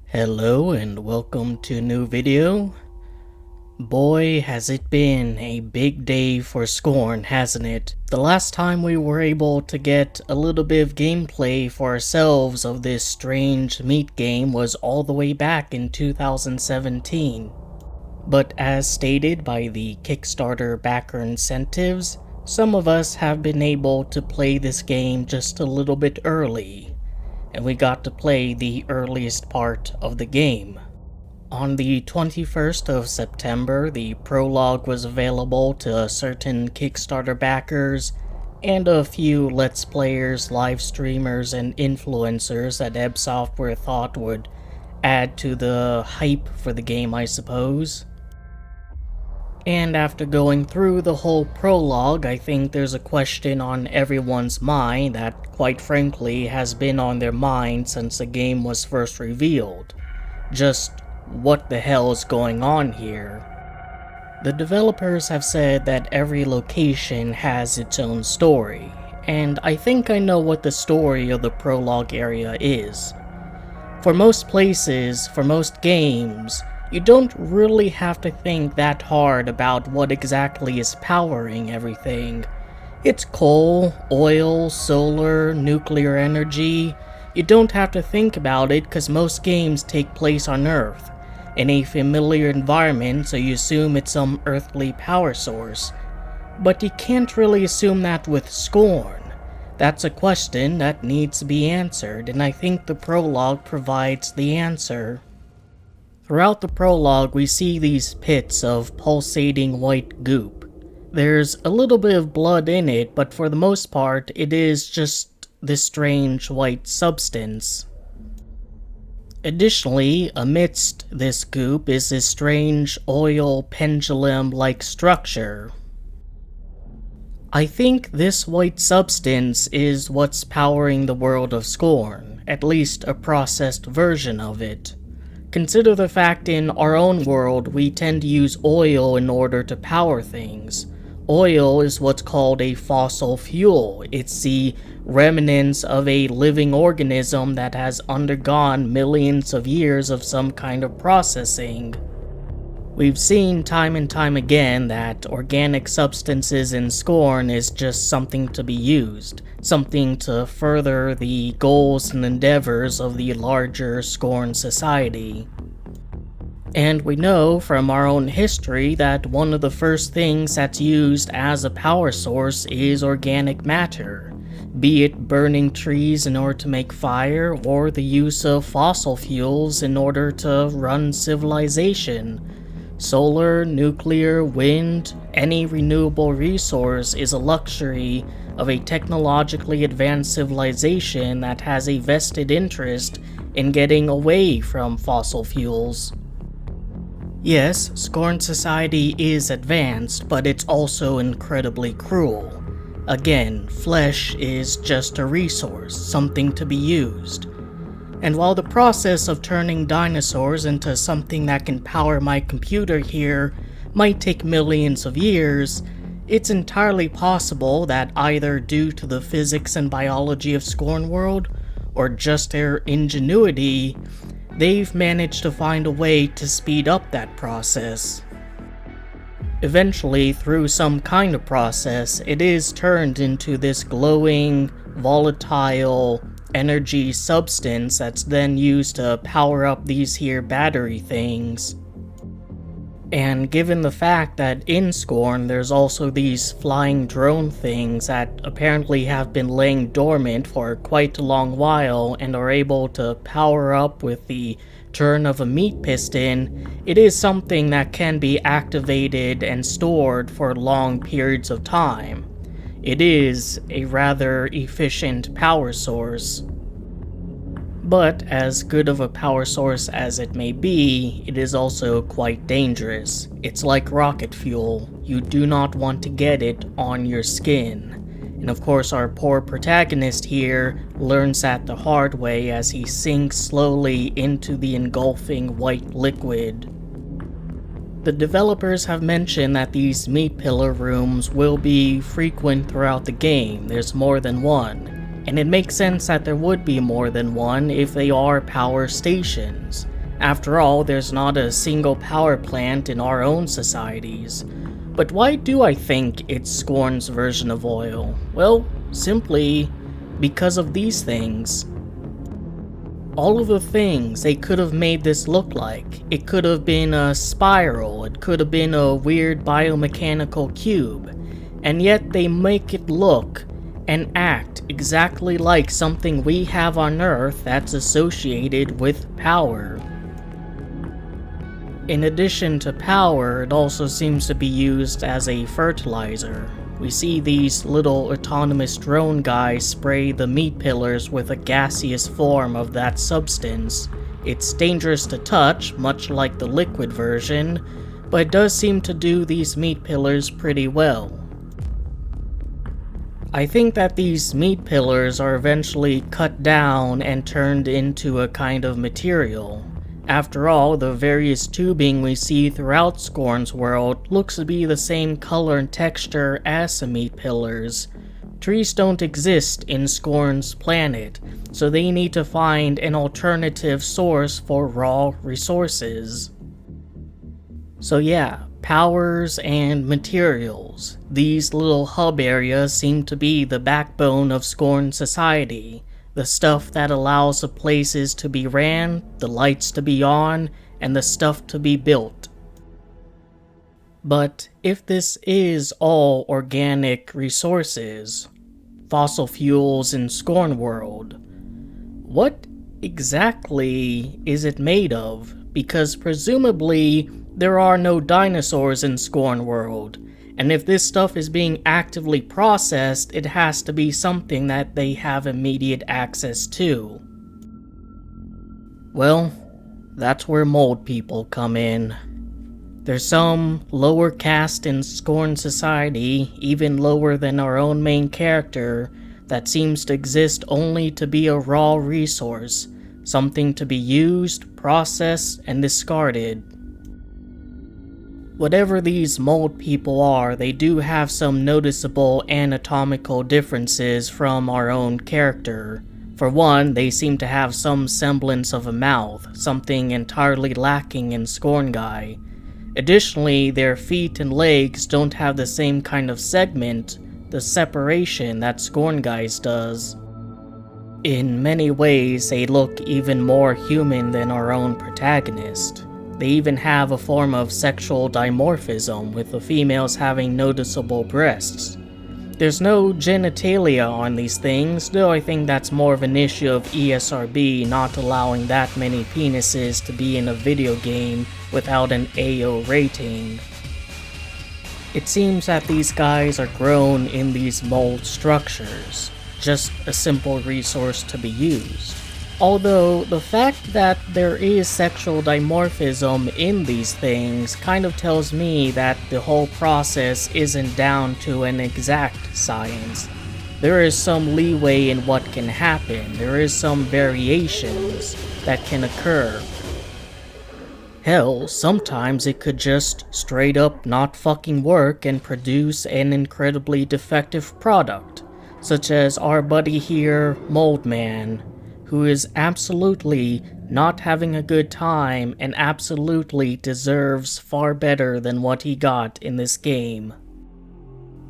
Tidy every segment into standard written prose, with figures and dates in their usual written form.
Hello and welcome to a new video. Boy, has it been a big day for Scorn, hasn't it? The last time we were able to get a little bit of gameplay for ourselves of this strange meat game was all the way back in 2017. But as stated by the Kickstarter backer incentives, some of us have been able to play this game just a little bit early, and we got to play the earliest part of the game. On the 21st of September, the Prologue was available to certain Kickstarter backers and a few Let's Players, live streamers, and influencers that Ebb Software thought would add to the hype for the game, I suppose. And after going through the whole prologue, I think there's a question on everyone's mind that, quite frankly, has been on their mind since the game was first revealed. Just what the hell is going on here? The developers have said that every location has its own story, and I think I know what the story of the prologue area is. For most places, for most games, you don't really have to think that hard about what exactly is powering everything. It's coal, oil, solar, nuclear energy. You don't have to think about it because most games take place on Earth, in a familiar environment, so you assume it's some earthly power source. But you can't really assume that with Scorn. That's a question that needs to be answered, and I think the prologue provides the answer. Throughout the prologue, we see these pits of pulsating white goop. There's a little bit of blood in it, but for the most part, it is just this strange white substance. Additionally, amidst this goop is this strange oil pendulum-like structure. I think this white substance is what's powering the world of Scorn, at least a processed version of it. Consider the fact in our own world we tend to use oil in order to power things. Oil is what's called a fossil fuel. It's the remnants of a living organism that has undergone millions of years of some kind of processing. We've seen time and time again that organic substances in Scorn is just something to be used, something to further the goals and endeavors of the larger Scorn society. And we know from our own history that one of the first things that's used as a power source is organic matter, be it burning trees in order to make fire or the use of fossil fuels in order to run civilization. Solar, nuclear, wind, any renewable resource is a luxury of a technologically advanced civilization that has a vested interest in getting away from fossil fuels. Yes, Scorn society is advanced, but it's also incredibly cruel. Again, flesh is just a resource, something to be used. And while the process of turning dinosaurs into something that can power my computer here might take millions of years, it's entirely possible that either due to the physics and biology of Scorn World, or just their ingenuity, they've managed to find a way to speed up that process. Eventually, through some kind of process, it is turned into this glowing, volatile energy substance that's then used to power up these here battery things. And given the fact that in Scorn there's also these flying drone things that apparently have been laying dormant for quite a long while and are able to power up with the turn of a meat piston, it is something that can be activated and stored for long periods of time. It is a rather efficient power source. But as good of a power source as it may be, it is also quite dangerous. It's like rocket fuel. You do not want to get it on your skin. And of course our poor protagonist here learns that the hard way as he sinks slowly into the engulfing white liquid. The developers have mentioned that these meat pillar rooms will be frequent throughout the game. There's more than one. And it makes sense that there would be more than one if they are power stations. After all, there's not a single power plant in our own societies. But why do I think it's Scorn's version of oil? Well, simply because of these things. All of the things they could have made this look like. It could have been a spiral, it could have been a weird biomechanical cube, and yet they make it look and act exactly like something we have on Earth that's associated with power. In addition to power, it also seems to be used as a fertilizer. We see these little autonomous drone guys spray the meat pillars with a gaseous form of that substance. It's dangerous to touch, much like the liquid version, but it does seem to do these meat pillars pretty well. I think that these meat pillars are eventually cut down and turned into a kind of material. After all, the various tubing we see throughout Scorn's world looks to be the same color and texture as the meat pillars. Trees don't exist in Scorn's planet, so they need to find an alternative source for raw resources. So yeah, powers and materials. These little hub areas seem to be the backbone of Scorn society. The stuff that allows the places to be ran, the lights to be on, and the stuff to be built. But if this is all organic resources, fossil fuels in Scorn world, what exactly is it made of? Because presumably there are no dinosaurs in Scorn world. And if this stuff is being actively processed, it has to be something that they have immediate access to. Well, that's where mold people come in. There's some lower caste in Scorn society, even lower than our own main character, that seems to exist only to be a raw resource, something to be used, processed, and discarded. Whatever these mold people are, they do have some noticeable anatomical differences from our own character. For one, they seem to have some semblance of a mouth, something entirely lacking in Scorn Guy. Additionally, their feet and legs don't have the same kind of segment, the separation that Scorn Guy's does. In many ways, they look even more human than our own protagonist. They even have a form of sexual dimorphism, with the females having noticeable breasts. There's no genitalia on these things, though I think that's more of an issue of ESRB not allowing that many penises to be in a video game without an AO rating. It seems that these guys are grown in these mold structures, just a simple resource to be used. Although, the fact that there is sexual dimorphism in these things kind of tells me that the whole process isn't down to an exact science. There is some leeway in what can happen, there is some variations that can occur. Hell, sometimes it could just straight up not fucking work and produce an incredibly defective product, such as our buddy here, Mold Man, who is absolutely not having a good time and absolutely deserves far better than what he got in this game.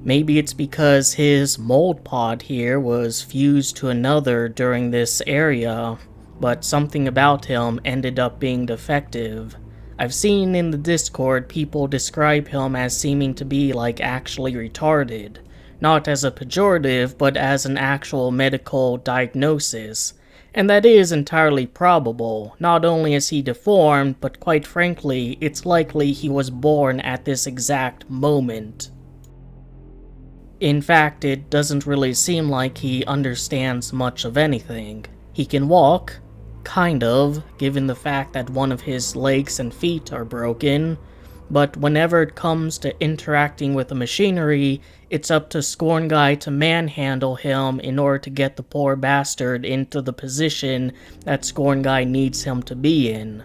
Maybe it's because his mold pod here was fused to another during this area, but something about him ended up being defective. I've seen in the Discord people describe him as seeming to be like actually retarded, not as a pejorative but as an actual medical diagnosis. And that is entirely probable. Not only is he deformed, but quite frankly, it's likely he was born at this exact moment. In fact, it doesn't really seem like he understands much of anything. He can walk, kind of, given the fact that one of his legs and feet are broken, but whenever it comes to interacting with the machinery, it's up to Scorn Guy to manhandle him in order to get the poor bastard into the position that Scorn Guy needs him to be in.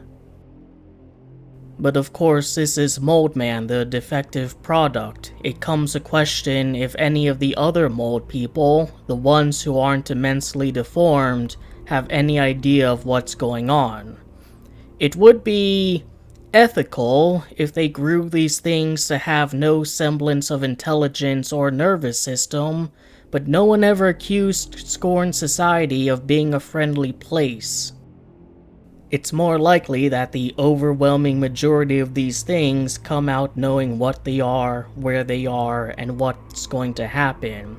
But of course, this is Mold Man, the defective product. It comes to question if any of the other mold people, the ones who aren't immensely deformed, have any idea of what's going on. It would be ethical if they grew these things to have no semblance of intelligence or nervous system, but no one ever accused Scorn Society of being a friendly place. It's more likely that the overwhelming majority of these things come out knowing what they are, where they are, and what's going to happen.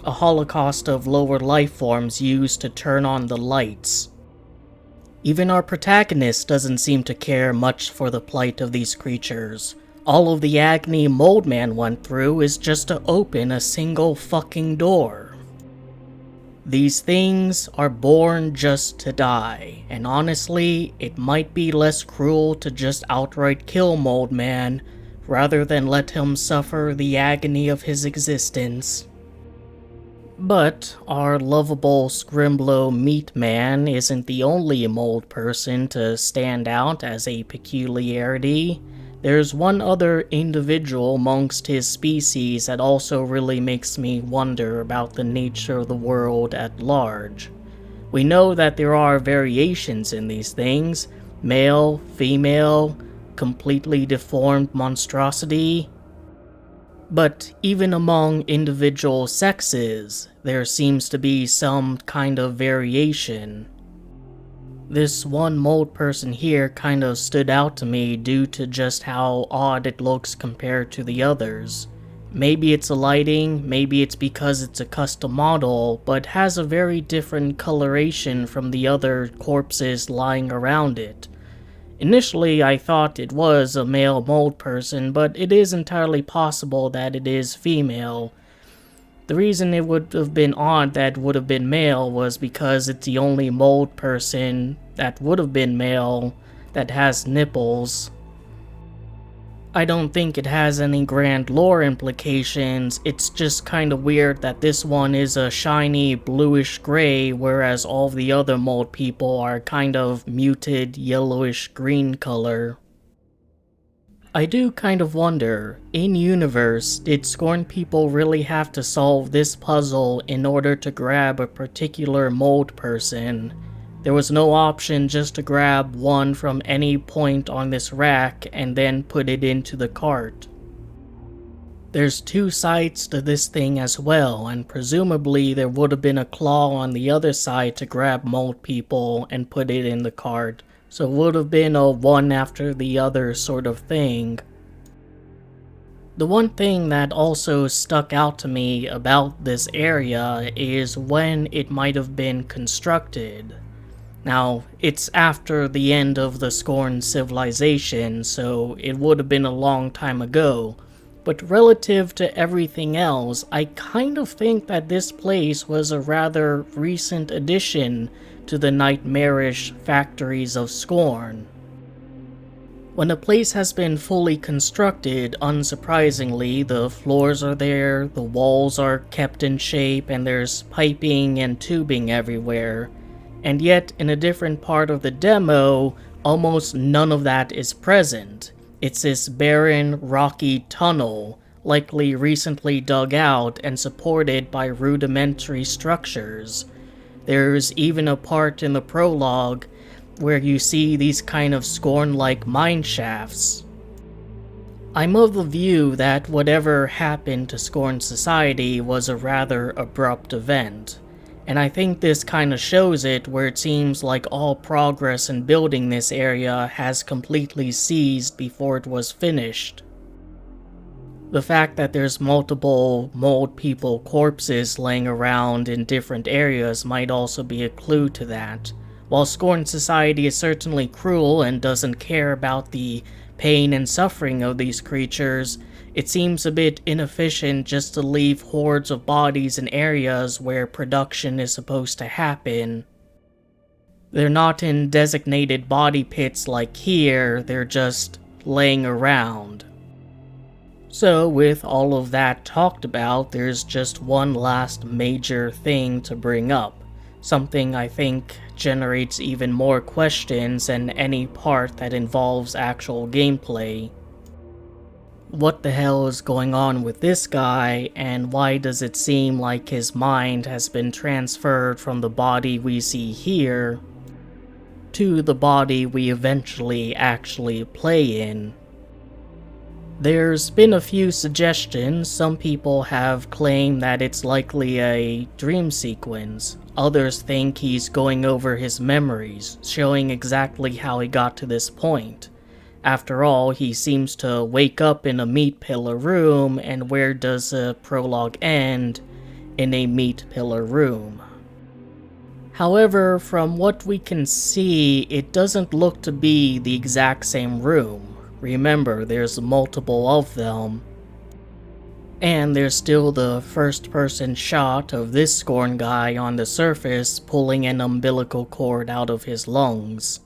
A holocaust of lower life forms used to turn on the lights. Even our protagonist doesn't seem to care much for the plight of these creatures. All of the agony Moldman went through is just to open a single fucking door. These things are born just to die, and honestly, it might be less cruel to just outright kill Moldman, rather than let him suffer the agony of his existence. But our lovable Scrimblow Meat Man isn't the only mold person to stand out as a peculiarity. There's one other individual amongst his species that also really makes me wonder about the nature of the world at large. We know that there are variations in these things: male, female, completely deformed monstrosity. But even among individual sexes, there seems to be some kind of variation. This one mold person here kind of stood out to me due to just how odd it looks compared to the others. Maybe it's the lighting, maybe it's because it's a custom model, but has a very different coloration from the other corpses lying around it. Initially, I thought it was a male mold person, but it is entirely possible that it is female. The reason it would have been odd that it would have been male was because it's the only mold person that would have been male that has nipples. I don't think it has any grand lore implications, it's just kinda weird that this one is a shiny bluish gray, whereas all the other mold people are kind of muted yellowish green color. I do kind of wonder, in-universe, did Scorn people really have to solve this puzzle in order to grab a particular mold person? There was no option just to grab one from any point on this rack and then put it into the cart. There's two sides to this thing as well, and presumably there would have been a claw on the other side to grab mold people and put it in the cart. So it would have been a one after the other sort of thing. The one thing that also stuck out to me about this area is when it might have been constructed. Now, it's after the end of the Scorn civilization, so it would have been a long time ago. But relative to everything else, I kind of think that this place was a rather recent addition to the nightmarish factories of Scorn. When a place has been fully constructed, unsurprisingly, the floors are there, the walls are kept in shape, and there's piping and tubing everywhere. And yet, in a different part of the demo, almost none of that is present. It's this barren, rocky tunnel, likely recently dug out and supported by rudimentary structures. There's even a part in the prologue where you see these kind of Scorn-like mine shafts. I'm of the view that whatever happened to Scorn Society was a rather abrupt event, and I think this kind of shows it where it seems like all progress in building this area has completely ceased before it was finished. The fact that there's multiple mold people corpses laying around in different areas might also be a clue to that. While Scorn Society is certainly cruel and doesn't care about the pain and suffering of these creatures, it seems a bit inefficient just to leave hordes of bodies in areas where production is supposed to happen. They're not in designated body pits like here, they're just laying around. So with all of that talked about, there's just one last major thing to bring up. Something I think generates even more questions than any part that involves actual gameplay. What the hell is going on with this guy, and why does it seem like his mind has been transferred from the body we see here to the body we eventually actually play in. There's been a few suggestions. Some people have claimed that it's likely a dream sequence. Others think he's going over his memories, showing exactly how he got to this point. After all, he seems to wake up in a meat pillar room, and where does a prologue end? In a meat pillar room. However, from what we can see, it doesn't look to be the exact same room. Remember, there's multiple of them. And there's still the first-person shot of this Scorn guy on the surface pulling an umbilical cord out of his lungs.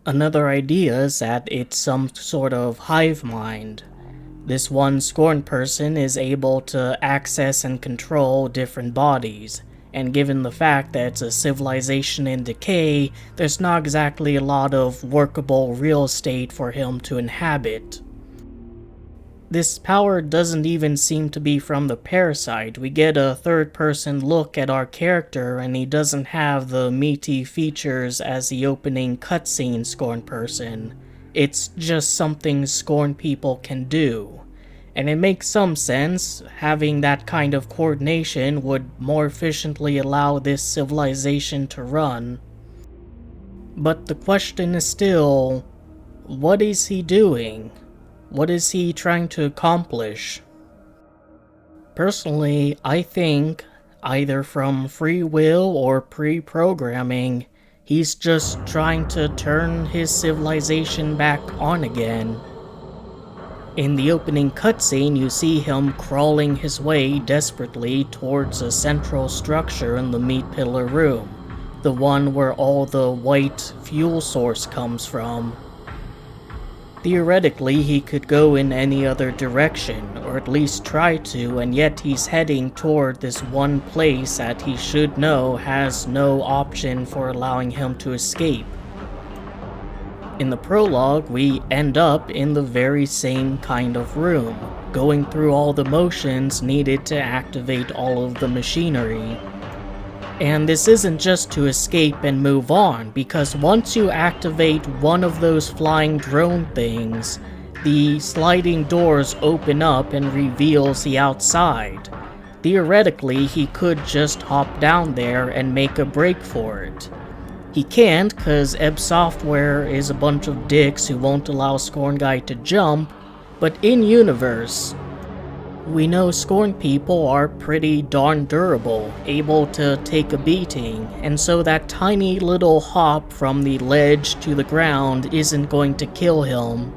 Another idea is that it's some sort of hive mind. This one Scorn person is able to access and control different bodies. And given the fact that it's a civilization in decay, there's not exactly a lot of workable real estate for him to inhabit. This power doesn't even seem to be from the parasite. We get a third-person look at our character, and he doesn't have the meaty features as the opening cutscene Scorn person. It's just something Scorn people can do. And it makes some sense. Having that kind of coordination would more efficiently allow this civilization to run. But the question is still, what is he doing? What is he trying to accomplish? Personally, I think, either from free will or pre-programming, he's just trying to turn his civilization back on again. In the opening cutscene, you see him crawling his way desperately towards a central structure in the meat pillar room, the one where all the white fuel source comes from. Theoretically, he could go in any other direction, or at least try to, and yet he's heading toward this one place that he should know has no option for allowing him to escape. In the prologue, we end up in the very same kind of room, going through all the motions needed to activate all of the machinery. And this isn't just to escape and move on, because once you activate one of those flying drone things, the sliding doors open up and reveals the outside. Theoretically, he could just hop down there and make a break for it. He can't, cause Ebb Software is a bunch of dicks who won't allow Scorn Guy to jump, but in-universe, we know Scorn people are pretty darn durable, able to take a beating, and so that tiny little hop from the ledge to the ground isn't going to kill him.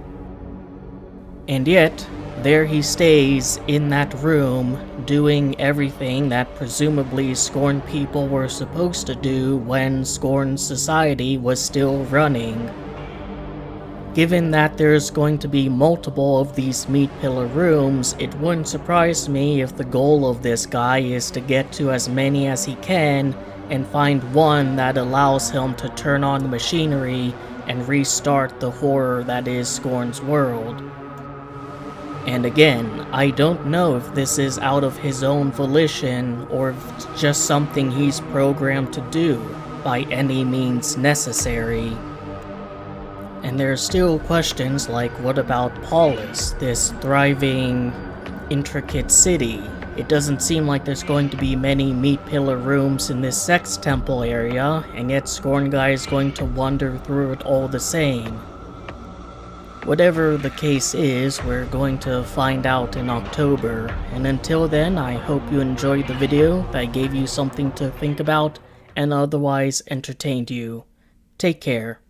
And yet, there he stays in that room, doing everything that presumably Scorn people were supposed to do when Scorn society was still running. Given that there's going to be multiple of these meat pillar rooms, it wouldn't surprise me if the goal of this guy is to get to as many as he can and find one that allows him to turn on the machinery and restart the horror that is Scorn's world. And again, I don't know if this is out of his own volition or if it's just something he's programmed to do by any means necessary. And there are still questions like, what about Polis, this thriving, intricate city? It doesn't seem like there's going to be many meat pillar rooms in this sex temple area, and yet Scorn Guy is going to wander through it all the same. Whatever the case is, we're going to find out in October, and until then, I hope you enjoyed the video, that gave you something to think about, and otherwise entertained you. Take care.